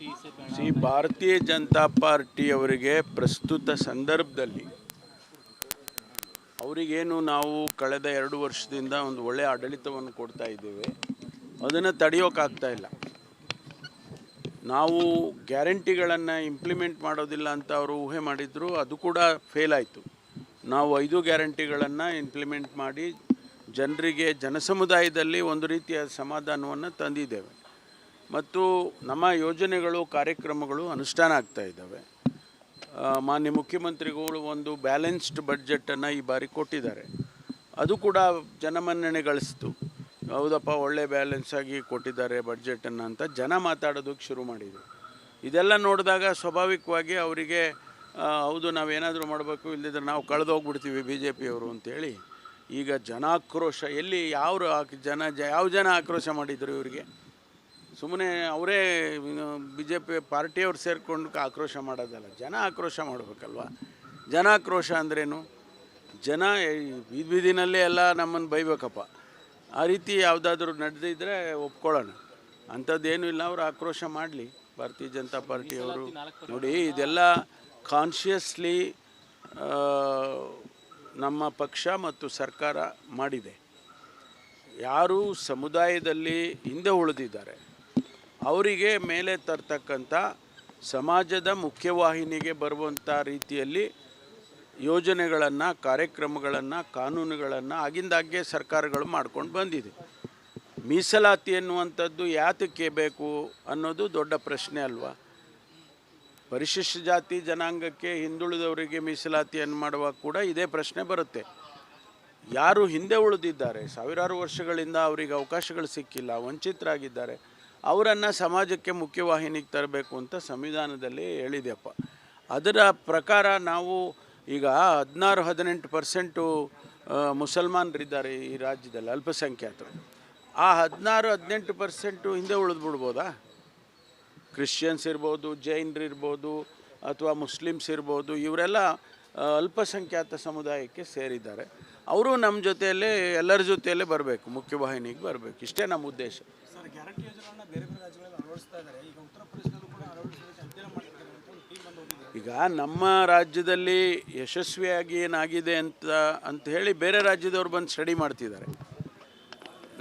ಭಾರತೀಯ ಜನತಾ ಪಾರ್ಟಿಯವರಿಗೆ ಪ್ರಸ್ತುತ ಸಂದರ್ಭದಲ್ಲಿ ಅವರಿಗೇನು ನಾವು ಕಳೆದ 2 ವರ್ಷದಿಂದ ಒಂದು ಒಳ್ಳೆಯ ಆಡಳಿತವನ್ನು ಕೊಡ್ತಾ ಇದ್ದೇವೆ, ಅದನ್ನು ತಡೆಯೋಕ್ಕಾಗ್ತಾ ಇಲ್ಲ. ನಾವು ಗ್ಯಾರಂಟಿಗಳನ್ನು ಇಂಪ್ಲಿಮೆಂಟ್ ಮಾಡೋದಿಲ್ಲ ಅಂತ ಅವರು ಊಹೆ ಮಾಡಿದ್ರು, ಅದು ಕೂಡ ಫೇಲ್ ಆಯಿತು. ನಾವು 5 ಗ್ಯಾರಂಟಿಗಳನ್ನು ಇಂಪ್ಲಿಮೆಂಟ್ ಮಾಡಿ ಜನರಿಗೆ, ಜನಸಮುದಾಯದಲ್ಲಿ ಒಂದು ರೀತಿಯ ಸಮಾಧಾನವನ್ನು ತಂದಿದ್ದೇವೆ ಮತ್ತು ನಮ್ಮ ಯೋಜನೆಗಳು, ಕಾರ್ಯಕ್ರಮಗಳು ಅನುಷ್ಠಾನ ಆಗ್ತಾ ಇದ್ದಾವೆ. ಮಾನ್ಯ ಮುಖ್ಯಮಂತ್ರಿಗಳು ಒಂದು ಬ್ಯಾಲೆನ್ಸ್ಡ್ ಬಡ್ಜೆಟನ್ನು ಈ ಬಾರಿ ಕೊಟ್ಟಿದ್ದಾರೆ. ಅದು ಕೂಡ ಜನಮನ್ನಣೆ ಗಳಿಸ್ತು. ಹೌದಪ್ಪ, ಒಳ್ಳೆ ಬ್ಯಾಲೆನ್ಸ್ ಆಗಿ ಕೊಟ್ಟಿದ್ದಾರೆ ಬಡ್ಜೆಟನ್ನು ಅಂತ ಜನ ಮಾತಾಡೋದಕ್ಕೆ ಶುರು ಮಾಡಿದರು. ಇದೆಲ್ಲ ನೋಡಿದಾಗ ಸ್ವಾಭಾವಿಕವಾಗಿ ಅವರಿಗೆ ಹೌದು, ನಾವೇನಾದರೂ ಮಾಡಬೇಕು, ಇಲ್ಲದಿದ್ದರೆ ನಾವು ಕಳೆದೋಗ್ಬಿಡ್ತೀವಿ ಬಿ ಜೆ ಪಿಯವರು ಅಂತೇಳಿ ಈಗ ಜನಾಕ್ರೋಶ ಎಲ್ಲಿ ಯಾವ ಜನ ಆಕ್ರೋಶ ಮಾಡಿದರು ಇವರಿಗೆ? ಸುಮ್ಮನೆ ಅವರೇ ಬಿ ಜೆ ಪಿ ಪಾರ್ಟಿಯವ್ರು ಸೇರಿಕೊಂಡು ಆಕ್ರೋಶ ಮಾಡೋದಲ್ಲ, ಜನ ಆಕ್ರೋಶ ಮಾಡಬೇಕಲ್ವ. ಜನಾಕ್ರೋಶ ಅಂದ್ರೇನು? ಜನ ಬೀದಿನಲ್ಲೇ ಎಲ್ಲ ನಮ್ಮನ್ನು ಬೈಬೇಕಪ್ಪ, ಆ ರೀತಿ ಯಾವುದಾದ್ರೂ ನಡೆದಿದ್ದರೆ ಒಪ್ಕೊಳ್ಳೋಣ. ಅಂಥದ್ದೇನೂ ಇಲ್ಲ, ಅವರು ಆಕ್ರೋಶ ಮಾಡಲಿ. ಭಾರತೀಯ ಜನತಾ ಪಾರ್ಟಿಯವರು ನೋಡಿ, ಇದೆಲ್ಲ ಕಾನ್ಷಿಯಸ್ಲಿ ನಮ್ಮ ಪಕ್ಷ ಮತ್ತು ಸರ್ಕಾರ ಮಾಡಿದೆ. ಯಾರು ಸಮುದಾಯದಲ್ಲಿ ಹಿಂದೆ ಉಳಿದಿದ್ದಾರೆ ಅವರಿಗೆ ಮೇಲೆ ತರ್ತಕ್ಕಂಥ, ಸಮಾಜದ ಮುಖ್ಯವಾಹಿನಿಗೆ ಬರುವಂಥ ರೀತಿಯಲ್ಲಿ ಯೋಜನೆಗಳನ್ನು, ಕಾರ್ಯಕ್ರಮಗಳನ್ನು, ಕಾನೂನುಗಳನ್ನು ಆಗಿಂದಾಗ್ಗೆ ಸರ್ಕಾರಗಳು ಮಾಡ್ಕೊಂಡು ಬಂದಿದೆ. ಮೀಸಲಾತಿ ಎನ್ನುವಂಥದ್ದು ಯಾತಕ್ಕೆ ಬೇಕು ಅನ್ನೋದು ದೊಡ್ಡ ಪ್ರಶ್ನೆ ಅಲ್ವಾ? ಪರಿಶಿಷ್ಟ ಜಾತಿ ಜನಾಂಗಕ್ಕೆ, ಹಿಂದುಳಿದವರಿಗೆ ಮೀಸಲಾತಿಯನ್ನು ಮಾಡುವಾಗ ಕೂಡ ಇದೇ ಪ್ರಶ್ನೆ ಬರುತ್ತೆ. ಯಾರು ಹಿಂದೆ ಉಳಿದಿದ್ದಾರೆ, ಸಾವಿರಾರು ವರ್ಷಗಳಿಂದ ಅವರಿಗೆ ಅವಕಾಶಗಳು ಸಿಕ್ಕಿಲ್ಲ, ವಂಚಿತರಾಗಿದ್ದಾರೆ, ಅವರನ್ನು ಸಮಾಜಕ್ಕೆ ಮುಖ್ಯವಾಹಿನಿಗೆ ತರಬೇಕು ಅಂತ ಸಂವಿಧಾನದಲ್ಲಿ ಹೇಳಿದೆಯಪ್ಪ. ಅದರ ಪ್ರಕಾರ ನಾವು ಈಗ 16-18% ಮುಸಲ್ಮಾನರಿದ್ದಾರೆ ಈ ರಾಜ್ಯದಲ್ಲಿ, ಅಲ್ಪಸಂಖ್ಯಾತರು. ಆ 16-18% ಹಿಂದೆ ಉಳಿದ್ಬಿಡ್ಬೋದಾ? ಕ್ರಿಶ್ಚಿಯನ್ಸ್ ಇರ್ಬೋದು, ಜೈನರು ಇರ್ಬೋದು, ಅಥವಾ ಮುಸ್ಲಿಮ್ಸ್ ಇರ್ಬೋದು, ಇವರೆಲ್ಲ ಅಲ್ಪಸಂಖ್ಯಾತ ಸಮುದಾಯಕ್ಕೆ ಸೇರಿದ್ದಾರೆ. ಅವರು ನಮ್ಮ ಜೊತೆಯಲ್ಲೇ, ಎಲ್ಲರ ಜೊತೆಯಲ್ಲೇ ಬರಬೇಕು, ಮುಖ್ಯವಾಹಿನಿಗೆ ಬರಬೇಕು. ಇಷ್ಟೇ ನಮ್ಮ ಉದ್ದೇಶ. ಈಗ ನಮ್ಮ ರಾಜ್ಯದಲ್ಲಿ ಯಶಸ್ವಿಯಾಗಿ ಏನಾಗಿದೆ ಅಂತ ಹೇಳಿ ಬೇರೆ ರಾಜ್ಯದವ್ರು ಬಂದು ಸ್ಟಡಿ ಮಾಡ್ತಿದ್ದಾರೆ.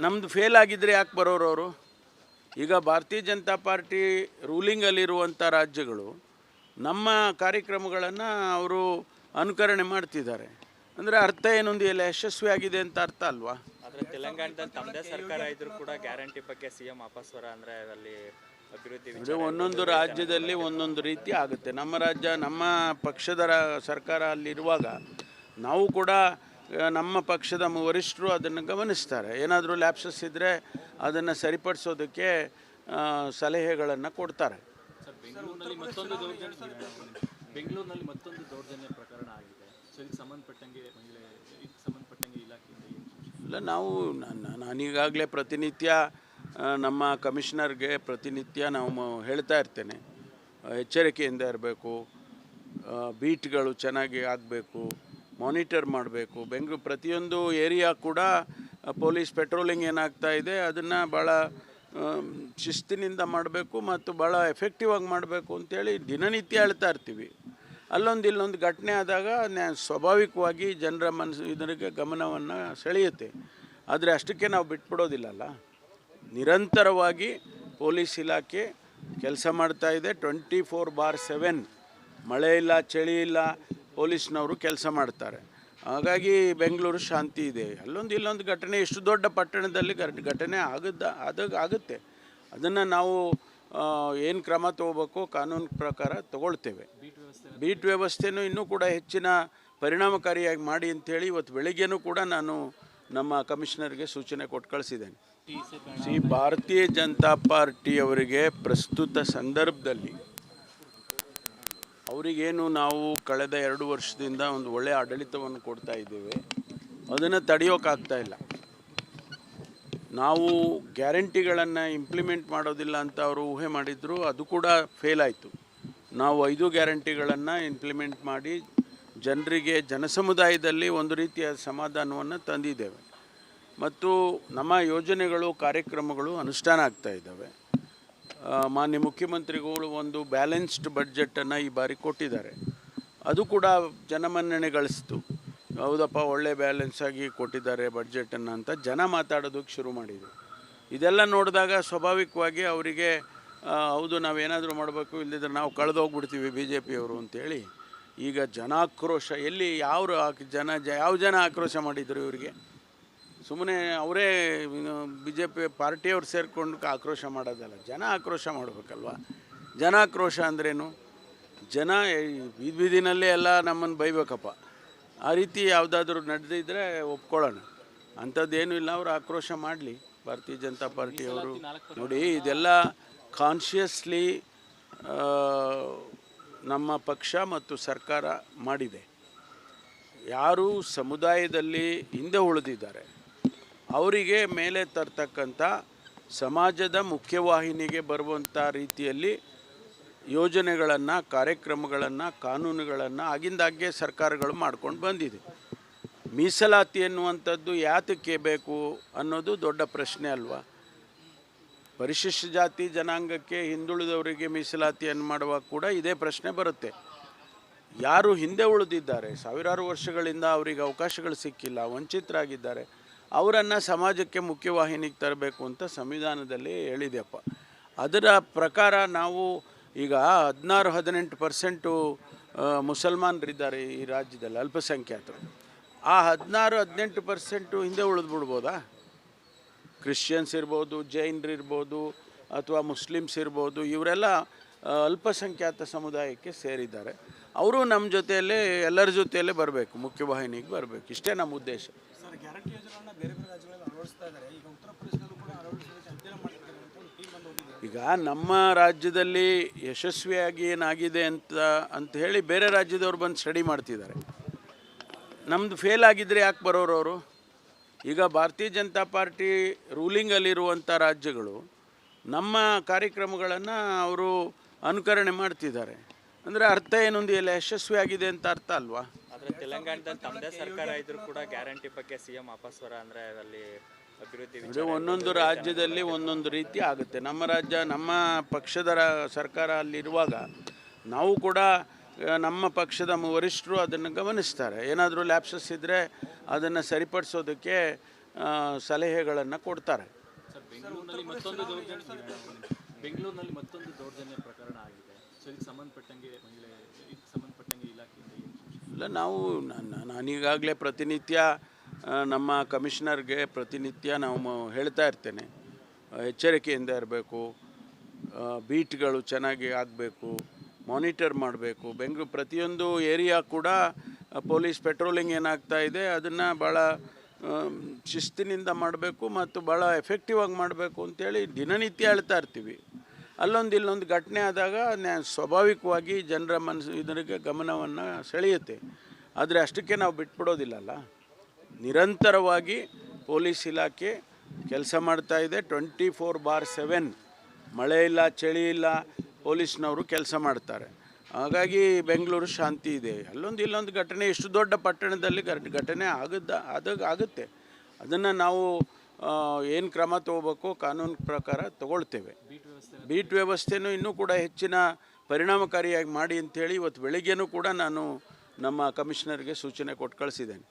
ನಮ್ಮದು ಫೇಲ್ ಆಗಿದ್ದರೆ ಯಾಕೆ ಬರೋರು ಅವರು? ಈಗ ಭಾರತೀಯ ಜನತಾ ಪಾರ್ಟಿ ರೂಲಿಂಗಲ್ಲಿರುವಂಥ ರಾಜ್ಯಗಳು ನಮ್ಮ ಕಾರ್ಯಕ್ರಮಗಳನ್ನು ಅವರು ಅನುಕರಣೆ ಮಾಡ್ತಿದ್ದಾರೆ. ಅಂದರೆ ಅರ್ಥ ಏನೊಂದು, ಎಲ್ಲ ಯಶಸ್ವಿ ಆಗಿದೆ ಅಂತ ಅರ್ಥ ಅಲ್ವಾ? ಆದರೆ ತೆಲಂಗಾಣದಲ್ಲಿ ತಮ್ಮದೇ ಸರ್ಕಾರ ಇದ್ರೂ ಕೂಡ ಗ್ಯಾರಂಟಿ ಬಗ್ಗೆ CM ಅಪಸ್ವರ, ಅಂದರೆ ಅಲ್ಲಿ ಅಭಿವೃದ್ಧಿ ಒಂದೊಂದು ರಾಜ್ಯದಲ್ಲಿ ಒಂದೊಂದು ರೀತಿ ಆಗುತ್ತೆ. ನಮ್ಮ ರಾಜ್ಯ, ನಮ್ಮ ಪಕ್ಷದ ಸರ್ಕಾರ ಅಲ್ಲಿರುವಾಗ ನಾವು ಕೂಡ ನಮ್ಮ ಪಕ್ಷದ ವರಿಷ್ಠರು ಅದನ್ನು ಗಮನಿಸ್ತಾರೆ. ಏನಾದರೂ ಲ್ಯಾಪ್ಸಸ್ ಇದ್ದರೆ ಅದನ್ನು ಸರಿಪಡಿಸೋದಕ್ಕೆ ಸಲಹೆಗಳನ್ನು ಕೊಡ್ತಾರೆ. ಬೆಂಗಳೂರಿನಲ್ಲಿ ಮತ್ತೊಂದು ದೌರ್ಜನ್ಯ ಪ್ರಕರಣ ಆಗಿದೆ. ಸೊ ಇದಕ್ಕೆ ಸಂಬಂಧಪಟ್ಟಂಗೆ ಇಲಾಖೆಯಿಂದ ಇಲ್ಲ, ನಾನೀಗಾಗಲೇ ಪ್ರತಿನಿತ್ಯ ನಮ್ಮ ಕಮಿಷನರ್ಗೆ ಪ್ರತಿನಿತ್ಯ ನಾವು ಹೇಳ್ತಾ ಇರ್ತೇನೆ, ಎಚ್ಚರಿಕೆಯಿಂದ ಇರಬೇಕು, ಬೀಟ್ಗಳು ಚೆನ್ನಾಗಿ ಆಗಬೇಕು, ಮಾನಿಟರ್ ಮಾಡಬೇಕು. ಬೆಂಗಳೂರು ಪ್ರತಿಯೊಂದು ಏರಿಯಾ ಕೂಡ ಪೊಲೀಸ್ ಪೆಟ್ರೋಲಿಂಗ್ ಏನಾಗ್ತಾ ಇದೆ ಅದನ್ನು ಭಾಳ ಶಿಸ್ತಿನಿಂದ ಮಾಡಬೇಕು ಮತ್ತು ಭಾಳ ಎಫೆಕ್ಟಿವ್ ಆಗಿ ಮಾಡಬೇಕು ಅಂತೇಳಿ ದಿನನಿತ್ಯ ಹೇಳ್ತಾ ಇರ್ತೀವಿ. ಇಲ್ಲೊಂದು ಘಟನೆ ಆದಾಗ ಸ್ವಾಭಾವಿಕವಾಗಿ ಜನರ ಇದರಿಗೆ ಗಮನವನ್ನು ಸೆಳೆಯುತ್ತೆ. ಆದರೆ ಅಷ್ಟಕ್ಕೆ ನಾವು ಬಿಟ್ಬಿಡೋದಿಲ್ಲಲ್ಲ. ನಿರಂತರವಾಗಿ ಪೊಲೀಸ್ ಇಲಾಖೆ ಕೆಲಸ ಮಾಡ್ತಾ ಇದೆ. 24/7 ಮಳೆ ಇಲ್ಲ, ಚಳಿ ಇಲ್ಲ, ಪೊಲೀಸ್ನವರು ಕೆಲಸ ಮಾಡ್ತಾರೆ. ಹಾಗಾಗಿ ಬೆಂಗಳೂರು ಶಾಂತಿ ಇದೆ. ಇಲ್ಲೊಂದು ಘಟನೆ, ಎಷ್ಟು ದೊಡ್ಡ ಪಟ್ಟಣದಲ್ಲಿ ಘಟನೆ ಆಗುತ್ತೆ. ಅದನ್ನು ನಾವು ಏನು ಕ್ರಮ ತಗೋಬೇಕು ಕಾನೂನು ಪ್ರಕಾರ ತಗೊಳ್ತೇವೆ. ಬೀಟ್ ವ್ಯವಸ್ಥೆನೂ ಇನ್ನೂ ಕೂಡ ಹೆಚ್ಚಿನ ಪರಿಣಾಮಕಾರಿಯಾಗಿ ಮಾಡಿ ಅಂಥೇಳಿ ಇವತ್ತು ಬೆಳಿಗ್ಗೆನೂ ಕೂಡ ನಾನು ನಮ್ಮ ಕಮಿಷನರ್ಗೆ ಸೂಚನೆ ಕೊಟ್ಟು ಕಳಿಸಿದ್ದೇನೆ. ಭಾರತೀಯ ಜನತಾ ಪಾರ್ಟಿಯವರಿಗೆ ಪ್ರಸ್ತುತ ಸಂದರ್ಭದಲ್ಲಿ ಅವರಿಗೇನು ನಾವು ಕಳೆದ 2 ವರ್ಷದಿಂದ ಒಂದು ಒಳ್ಳೆಯ ಆಡಳಿತವನ್ನು ಕೊಡ್ತಾ ಇದ್ದೇವೆ, ಅದನ್ನು ತಡೆಯೋಕ್ಕಾಗ್ತಾ ಇಲ್ಲ. ನಾವು ಗ್ಯಾರಂಟಿಗಳನ್ನು ಇಂಪ್ಲಿಮೆಂಟ್ ಮಾಡೋದಿಲ್ಲ ಅಂತ ಅವರು ಊಹೆ ಮಾಡಿದ್ರು, ಅದು ಕೂಡ ಫೇಲ್ ಆಯಿತು. ನಾವು 5 ಗ್ಯಾರಂಟಿಗಳನ್ನು ಇಂಪ್ಲಿಮೆಂಟ್ ಮಾಡಿ ಜನರಿಗೆ, ಜನಸಮುದಾಯದಲ್ಲಿ ಒಂದು ರೀತಿಯ ಸಮಾಧಾನವನ್ನು ತಂದಿದ್ದೇವೆ ಮತ್ತು ನಮ್ಮ ಯೋಜನೆಗಳು, ಕಾರ್ಯಕ್ರಮಗಳು ಅನುಷ್ಠಾನ ಆಗ್ತಾ ಇದ್ದಾವೆ. ಮಾನ್ಯ ಮುಖ್ಯಮಂತ್ರಿಗಳು ಒಂದು ಬ್ಯಾಲೆನ್ಸ್ಡ್ ಬಡ್ಜೆಟನ್ನು ಈ ಬಾರಿ ಕೊಟ್ಟಿದ್ದಾರೆ. ಅದು ಕೂಡ ಜನಮನ್ನಣೆ ಗಳಿಸ್ತು. ಹೌದಪ್ಪ, ಒಳ್ಳೆ ಬ್ಯಾಲೆನ್ಸ್ ಆಗಿ ಕೊಟ್ಟಿದ್ದಾರೆ ಬಡ್ಜೆಟನ್ನು ಅಂತ ಜನ ಮಾತಾಡೋದಕ್ಕೆ ಶುರು ಮಾಡಿದರು. ಇದೆಲ್ಲ ನೋಡಿದಾಗ ಸ್ವಾಭಾವಿಕವಾಗಿ ಅವರಿಗೆ ಹೌದು ನಾವೇನಾದರೂ ಮಾಡಬೇಕು, ಇಲ್ಲದಿದ್ದರೆ ನಾವು ಕಳೆದೋಗ್ಬಿಡ್ತೀವಿ ಬಿ ಜೆ ಪಿಯವರು ಅಂತೇಳಿ ಈಗ ಜನಾಕ್ರೋಶ ಎಲ್ಲಿ ಯಾವ ಜನ ಆಕ್ರೋಶ ಮಾಡಿದರು ಇವರಿಗೆ? ಸುಮ್ಮನೆ ಅವರೇ ಬಿ ಜೆ ಪಿ ಪಾರ್ಟಿಯವ್ರು ಸೇರಿಕೊಂಡು ಆಕ್ರೋಶ ಮಾಡೋದಲ್ಲ, ಜನ ಆಕ್ರೋಶ ಮಾಡಬೇಕಲ್ವ. ಜನಾಕ್ರೋಶ ಅಂದ್ರೇನು? ಜನ ಬೀದಿನಲ್ಲೇ ಎಲ್ಲ ನಮ್ಮನ್ನು ಬೈಬೇಕಪ್ಪ, ಆ ರೀತಿ ಯಾವುದಾದ್ರೂ ನಡೆದಿದ್ದರೆ ಒಪ್ಕೊಳ್ಳೋಣ. ಅಂಥದ್ದೇನೂ ಇಲ್ಲ, ಅವರು ಆಕ್ರೋಶ ಮಾಡಲಿ. ಭಾರತೀಯ ಜನತಾ ಪಾರ್ಟಿಯವರು ನೋಡಿ ಇದೆಲ್ಲ ಕಾನ್ಷಿಯಸ್ಲಿ ನಮ್ಮ ಪಕ್ಷ ಮತ್ತು ಸರ್ಕಾರ ಮಾಡಿದೆ. ಯಾರು ಸಮುದಾಯದಲ್ಲಿ ಹಿಂದೆ ಉಳಿದಿದ್ದಾರೆ ಅವರಿಗೆ ಮೇಲೆ ತರ್ತಕ್ಕಂಥ ಸಮಾಜದ ಮುಖ್ಯವಾಹಿನಿಗೆ ಬರುವಂಥ ರೀತಿಯಲ್ಲಿ ಯೋಜನೆಗಳನ್ನು, ಕಾರ್ಯಕ್ರಮಗಳನ್ನು, ಕಾನೂನುಗಳನ್ನು ಆಗಿಂದಾಗ್ಗೆ ಸರ್ಕಾರಗಳು ಮಾಡ್ಕೊಂಡು ಬಂದಿದೆ. ಮೀಸಲಾತಿ ಎನ್ನುವಂಥದ್ದು ಯಾತಕ್ಕೆ ಬೇಕು ಅನ್ನೋದು ದೊಡ್ಡ ಪ್ರಶ್ನೆ ಅಲ್ವಾ? ಪರಿಶಿಷ್ಟ ಜಾತಿ ಜನಾಂಗಕ್ಕೆ, ಹಿಂದುಳಿದವರಿಗೆ ಮೀಸಲಾತಿಯನ್ನು ಮಾಡುವಾಗ ಕೂಡ ಇದೇ ಪ್ರಶ್ನೆ ಬರುತ್ತೆ. ಯಾರು ಹಿಂದೆ ಉಳಿದಿದ್ದಾರೆ, ಸಾವಿರಾರು ವರ್ಷಗಳಿಂದ ಅವರಿಗೆ ಅವಕಾಶಗಳು ಸಿಕ್ಕಿಲ್ಲ, ವಂಚಿತರಾಗಿದ್ದಾರೆ, ಅವರನ್ನು ಸಮಾಜಕ್ಕೆ ಮುಖ್ಯವಾಹಿನಿಗೆ ತರಬೇಕು ಅಂತ ಸಂವಿಧಾನದಲ್ಲಿ ಹೇಳಿದೆಯಪ್ಪ. ಅದರ ಪ್ರಕಾರ ನಾವು ಈಗ 16-18% ಮುಸಲ್ಮಾನರಿದ್ದಾರೆ ಈ ರಾಜ್ಯದಲ್ಲಿ, ಅಲ್ಪಸಂಖ್ಯಾತರು. ಆ 16-18% ಹಿಂದೆ ಉಳಿದ್ಬಿಡ್ಬೋದಾ? ಕ್ರಿಶ್ಚಿಯನ್ಸ್ ಇರ್ಬೋದು, ಜೈನರು ಇರ್ಬೋದು, ಅಥವಾ ಮುಸ್ಲಿಮ್ಸ್ ಇರ್ಬೋದು, ಇವರೆಲ್ಲ ಅಲ್ಪಸಂಖ್ಯಾತ ಸಮುದಾಯಕ್ಕೆ ಸೇರಿದ್ದಾರೆ. ಅವರು ನಮ್ಮ ಜೊತೆಯಲ್ಲೇ, ಎಲ್ಲರ ಜೊತೆಯಲ್ಲೇ ಬರಬೇಕು, ಮುಖ್ಯವಾಹಿನಿಗೆ ಬರಬೇಕು. ಇಷ್ಟೇ ನಮ್ಮ ಉದ್ದೇಶ. ಸರ್, ಗ್ಯಾರಂಟಿ ಯೋಜನೆಗಳನ್ನ ಬೇರೆ ಬೇರೆ ರಾಜ್ಯಗಳಲ್ಲಿ ಅಳವಡಿಸ್ತಾ ಇದ್ದಾರೆ. ಈಗ ಉತ್ತರ ಪ್ರದೇಶದಲ್ಲೂ ಕೂಡ ಅಳವಡಿಸೋದಕ್ಕೆ ಅಧ್ಯಯನ ಮಾಡ್ತಿದ್ದಾರೆ ಅಂತ ಒಂದು ಟೀಮ್ ಬಂದು ಹೋಗಿದೆ. ಈಗ ನಮ್ಮ ರಾಜ್ಯದಲ್ಲಿ ಯಶಸ್ವಿಯಾಗಿ ಏನಾಗಿದೆ ಅಂತ ಹೇಳಿ ಬೇರೆ ರಾಜ್ಯದವ್ರು ಬಂದು ಸ್ಟಡಿ ಮಾಡ್ತಿದ್ದಾರೆ. ನಮ್ಮದು ಫೇಲ್ ಆಗಿದ್ದರೆ ಯಾಕೆ ಬರೋರು ಅವರು? ಈಗ ಭಾರತೀಯ ಜನತಾ ಪಾರ್ಟಿ ರೂಲಿಂಗಲ್ಲಿರುವಂಥ ರಾಜ್ಯಗಳು ನಮ್ಮ ಕಾರ್ಯಕ್ರಮಗಳನ್ನು ಅವರು ಅನುಕರಣೆ ಮಾಡ್ತಿದ್ದಾರೆ. ಅಂದರೆ ಅರ್ಥ ಏನೊಂದು ಎಲ್ಲ ಯಶಸ್ವಿಯಾಗಿದೆ ಅಂತ ಅರ್ಥ ಅಲ್ವಾ? ಆದರೆ ತೆಲಂಗಾಣದಲ್ಲಿ ತಮ್ಮದೇ ಸರ್ಕಾರ ಇದ್ರೂ ಕೂಡ ಗ್ಯಾರಂಟಿ ಬಗ್ಗೆ CM ಅಪಸ್ವರ, ಅಂದರೆ ಅಲ್ಲಿ ಅಭಿವೃದ್ಧಿ ಅಂದರೆ ಒಂದೊಂದು ರಾಜ್ಯದಲ್ಲಿ ಒಂದೊಂದು ರೀತಿ ಆಗುತ್ತೆ. ನಮ್ಮ ರಾಜ್ಯ, ನಮ್ಮ ಪಕ್ಷದ ಸರ್ಕಾರ ಅಲ್ಲಿರುವಾಗ ನಾವು ಕೂಡ ನಮ್ಮ ಪಕ್ಷದ ವರಿಷ್ಠರು ಅದನ್ನು ಗಮನಿಸ್ತಾರೆ. ಏನಾದರೂ ಲ್ಯಾಪ್ಸಸ್ ಇದ್ದರೆ ಅದನ್ನು ಸರಿಪಡಿಸೋದಕ್ಕೆ ಸಲಹೆಗಳನ್ನು ಕೊಡ್ತಾರೆ. ಸರ್, ಬೆಂಗಳೂರಿನಲ್ಲಿ ಮತ್ತೊಂದು ದೌರ್ಜನ್ಯ ಪ್ರಕರಣ ಆಗಿದೆ. ಸೊ ಇದಕ್ಕೆ ಸಂಬಂಧಪಟ್ಟಂಗೆ ಇಲಾಖೆಯಿಂದ ಇಲ್ಲ, ನಾನೀಗಾಗಲೇ ಪ್ರತಿನಿತ್ಯ ನಮ್ಮ ಕಮಿಷನರ್ಗೆ ನಾವು ಹೇಳ್ತಾ ಇರ್ತೇನೆ, ಎಚ್ಚರಿಕೆಯಿಂದ ಇರಬೇಕು, ಬೀಟ್ಗಳು ಚೆನ್ನಾಗಿ ಆಗಬೇಕು, ಮಾನಿಟರ್ ಮಾಡಬೇಕು. ಬೆಂಗಳೂರು ಪ್ರತಿಯೊಂದು ಏರಿಯಾ ಕೂಡ ಪೊಲೀಸ್ ಪೆಟ್ರೋಲಿಂಗ್ ಏನಾಗ್ತಾ ಇದೆ ಅದನ್ನು ಭಾಳ ಶಿಸ್ತಿನಿಂದ ಮಾಡಬೇಕು ಮತ್ತು ಭಾಳ ಎಫೆಕ್ಟಿವ್ ಆಗಿ ಮಾಡಬೇಕು ಅಂತೇಳಿ ದಿನನಿತ್ಯ ಹೇಳ್ತಾ ಇರ್ತೀವಿ. ಇಲ್ಲೊಂದು ಘಟನೆ ಆದಾಗ ಸ್ವಾಭಾವಿಕವಾಗಿ ಜನರ ಇದರಿಗೆ ಗಮನವನ್ನು ಸೆಳೆಯುತ್ತೆ. ಆದರೆ ಅಷ್ಟಕ್ಕೆ ನಾವು ಬಿಟ್ಬಿಡೋದಿಲ್ಲಲ್ಲ. ನಿರಂತರವಾಗಿ ಪೊಲೀಸ್ ಇಲಾಖೆ ಕೆಲಸ ಮಾಡ್ತಾ ಇದೆ. 24/7 ಮಳೆ ಇಲ್ಲ, ಚಳಿ ಇಲ್ಲ, ಪೊಲೀಸ್ನವರು ಕೆಲಸ ಮಾಡ್ತಾರೆ. ಹಾಗಾಗಿ ಬೆಂಗಳೂರು ಶಾಂತಿ ಇದೆ. ಇಲ್ಲೊಂದು ಘಟನೆ, ಎಷ್ಟು ದೊಡ್ಡ ಪಟ್ಟಣದಲ್ಲಿ ಘಟನೆ ಆಗುತ್ತೆ. ಅದನ್ನು ನಾವು ಏನು ಕ್ರಮ ತಗೋಬೇಕು ಕಾನೂನು ಪ್ರಕಾರ ತಗೊಳ್ತೇವೆ. ಬೀಟ್ ವ್ಯವಸ್ಥೆನೂ ಇನ್ನೂ ಕೂಡ ಹೆಚ್ಚಿನ ಪರಿಣಾಮಕಾರಿಯಾಗಿ ಮಾಡಿ ಅಂಥೇಳಿ ಇವತ್ತು ಬೆಳಿಗ್ಗೆನೂ ಕೂಡ ನಾನು ನಮ್ಮ ಕಮಿಷನರ್ಗೆ ಸೂಚನೆ ಕೊಟ್ಟು ಕಳಿಸಿದ್ದೇನೆ.